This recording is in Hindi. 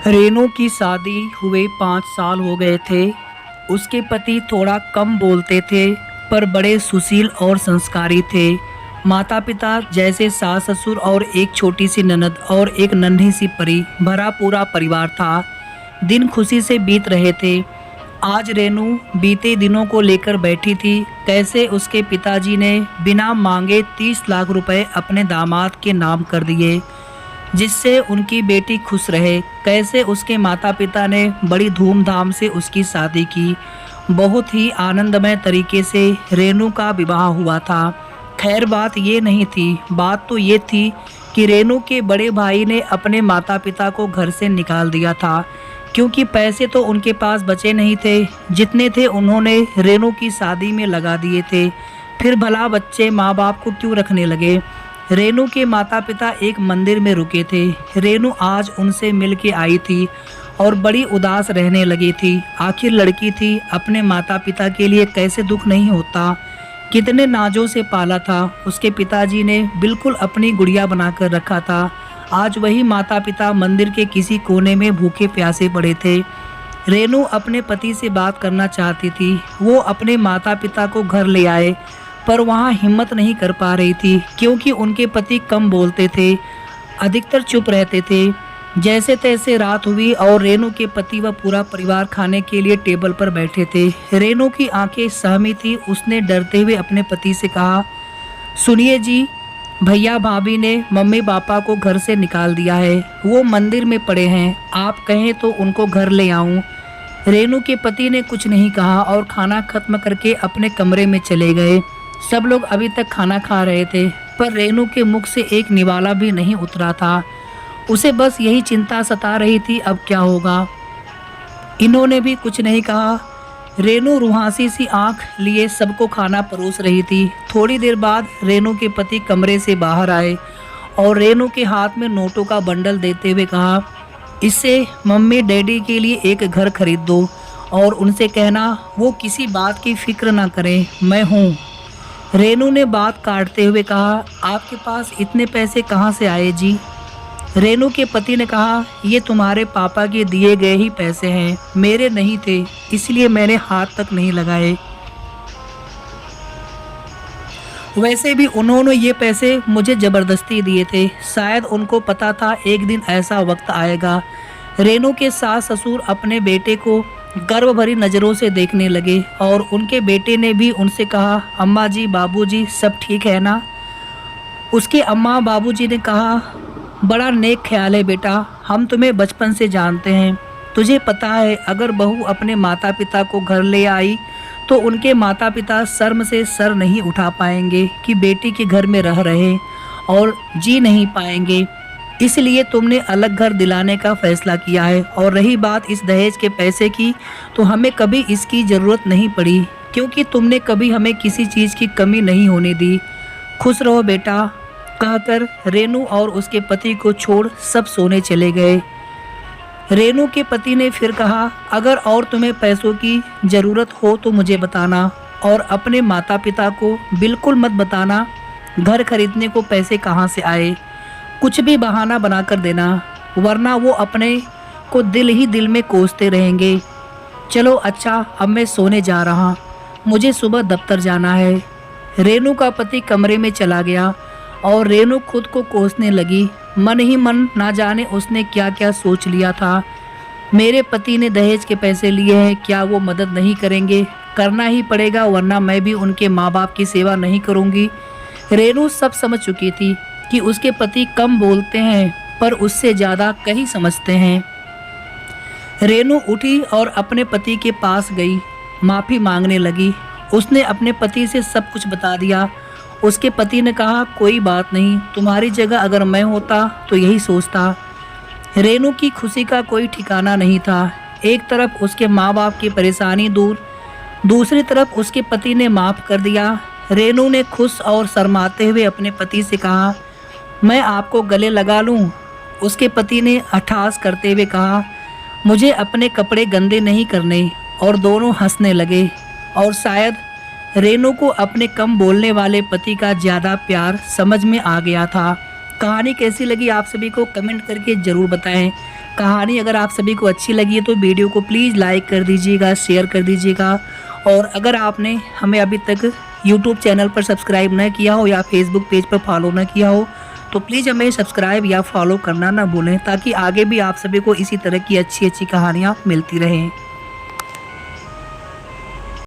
रेनू की शादी हुए 5 साल हो गए थे। उसके पति थोड़ा कम बोलते थे पर बड़े सुशील और संस्कारी थे। माता पिता जैसे सास ससुर और एक छोटी सी ननद और एक नन्ही सी परी भरा पूरा परिवार था। दिन खुशी से बीत रहे थे। आज रेनू बीते दिनों को लेकर बैठी थी। कैसे उसके पिताजी ने बिना मांगे 30 लाख रुपए अपने दामाद के नाम कर दिए जिससे उनकी बेटी खुश रहे। कैसे उसके माता पिता ने बड़ी धूमधाम से उसकी शादी की। बहुत ही आनंदमय तरीके से रेनू का विवाह हुआ था। खैर बात ये नहीं थी, बात तो ये थी कि रेनू के बड़े भाई ने अपने माता पिता को घर से निकाल दिया था क्योंकि पैसे तो उनके पास बचे नहीं थे। जितने थे उन्होंने रेनू की शादी में लगा दिए थे। फिर भला बच्चे माँ बाप को क्यों रखने लगे। रेनू के माता पिता एक मंदिर में रुके थे। रेनू आज उनसे मिल के आई थी और बड़ी उदास रहने लगी थी। आखिर लड़की थी, अपने माता पिता के लिए कैसे दुख नहीं होता। कितने नाजों से पाला था। उसके पिताजी ने बिल्कुल अपनी गुड़िया बनाकर रखा था। आज वही माता पिता मंदिर के किसी कोने में भूखे प्यासे पड़े थे। रेनू अपने पति से बात करना चाहती थी। वो अपने माता पिता को घर ले आए पर वहाँ हिम्मत नहीं कर पा रही थी क्योंकि उनके पति कम बोलते थे, अधिकतर चुप रहते थे। जैसे तैसे रात हुई और रेनू के पति व पूरा परिवार खाने के लिए टेबल पर बैठे थे। रेनू की आंखें सहमी थी। उसने डरते हुए अपने पति से कहा, सुनिए जी, भैया भाभी ने मम्मी पापा को घर से निकाल दिया है। वो मंदिर में पड़े हैं, आप कहें तो उनको घर ले आऊं। रेनू के पति ने कुछ नहीं कहा और खाना खत्म करके अपने कमरे में चले गए। सब लोग अभी तक खाना खा रहे थे पर रेनू के मुख से एक निवाला भी नहीं उतरा था। उसे बस यही चिंता सता रही थी, अब क्या होगा। इन्होंने भी कुछ नहीं कहा। रेनू रुहासी सी आंख लिए सबको खाना परोस रही थी। थोड़ी देर बाद रेनू के पति कमरे से बाहर आए और रेनू के हाथ में नोटों का बंडल देते हुए कहा, इससे मम्मी डैडी के लिए एक घर खरीद दो और उनसे कहना वो किसी बात की फिक्र ना करें, मैं हूँ। रेनू ने बात काटते हुए कहा, आपके पास इतने पैसे कहाँ से आए जी। रेनू के पति ने कहा, ये तुम्हारे पापा के दिए गए ही पैसे हैं, मेरे नहीं थे, इसलिए मैंने हाथ तक नहीं लगाए। वैसे भी उन्होंने ये पैसे मुझे ज़बरदस्ती दिए थे। शायद उनको पता था एक दिन ऐसा वक्त आएगा। रेनू के सास ससुर अपने बेटे को गर्व भरी नज़रों से देखने लगे और उनके बेटे ने भी उनसे कहा, अम्मा जी बाबूजी सब ठीक है ना। उसके अम्मा बाबूजी ने कहा, बड़ा नेक ख्याल है बेटा, हम तुम्हें बचपन से जानते हैं। तुझे पता है अगर बहू अपने माता पिता को घर ले आई तो उनके माता पिता शर्म से सर नहीं उठा पाएंगे कि बेटी के घर में रह रहे और जी नहीं पाएंगे। इसलिए तुमने अलग घर दिलाने का फैसला किया है। और रही बात इस दहेज के पैसे की, तो हमें कभी इसकी ज़रूरत नहीं पड़ी क्योंकि तुमने कभी हमें किसी चीज़ की कमी नहीं होने दी। खुश रहो बेटा, कहकर रेनू और उसके पति को छोड़ सब सोने चले गए। रेनू के पति ने फिर कहा, अगर और तुम्हें पैसों की ज़रूरत हो तो मुझे बताना और अपने माता पिता को बिल्कुल मत बताना घर खरीदने को पैसे कहाँ से आए। कुछ भी बहाना बना कर देना, वरना वो अपने को दिल ही दिल में कोसते रहेंगे। चलो अच्छा, अब मैं सोने जा रहा, मुझे सुबह दफ्तर जाना है। रेनू का पति कमरे में चला गया और रेनू खुद को कोसने लगी। मन ही मन ना जाने उसने क्या क्या सोच लिया था। मेरे पति ने दहेज के पैसे लिए हैं, क्या वो मदद नहीं करेंगे। करना ही पड़ेगा वरना मैं भी उनके माँ बाप की सेवा नहीं करूँगी। रेनू सब समझ चुकी थी कि उसके पति कम बोलते हैं पर उससे ज़्यादा कहीं समझते हैं। रेनू उठी और अपने पति के पास गई, माफ़ी मांगने लगी। उसने अपने पति से सब कुछ बता दिया। उसके पति ने कहा, कोई बात नहीं, तुम्हारी जगह अगर मैं होता तो यही सोचता। रेनू की खुशी का कोई ठिकाना नहीं था। एक तरफ उसके माँ बाप की परेशानी दूर, दूसरी तरफ उसके पति ने माफ़ कर दिया। रेनू ने खुश और शर्माते हुए अपने पति से कहा, मैं आपको गले लगा लूं। उसके पति ने अट्ठास करते हुए कहा, मुझे अपने कपड़े गंदे नहीं करने। और दोनों हंसने लगे और शायद रेनू को अपने कम बोलने वाले पति का ज़्यादा प्यार समझ में आ गया था। कहानी कैसी लगी आप सभी को कमेंट करके ज़रूर बताएं। कहानी अगर आप सभी को अच्छी लगी है तो वीडियो को प्लीज़ लाइक कर दीजिएगा, शेयर कर दीजिएगा। और अगर आपने हमें अभी तक यूट्यूब चैनल पर सब्सक्राइब न किया हो या फेसबुक पेज पर फॉलो न किया हो तो प्लीज़ हमें सब्सक्राइब या फॉलो करना ना भूलें, ताकि आगे भी आप सभी को इसी तरह की अच्छी अच्छी कहानियाँ मिलती रहें।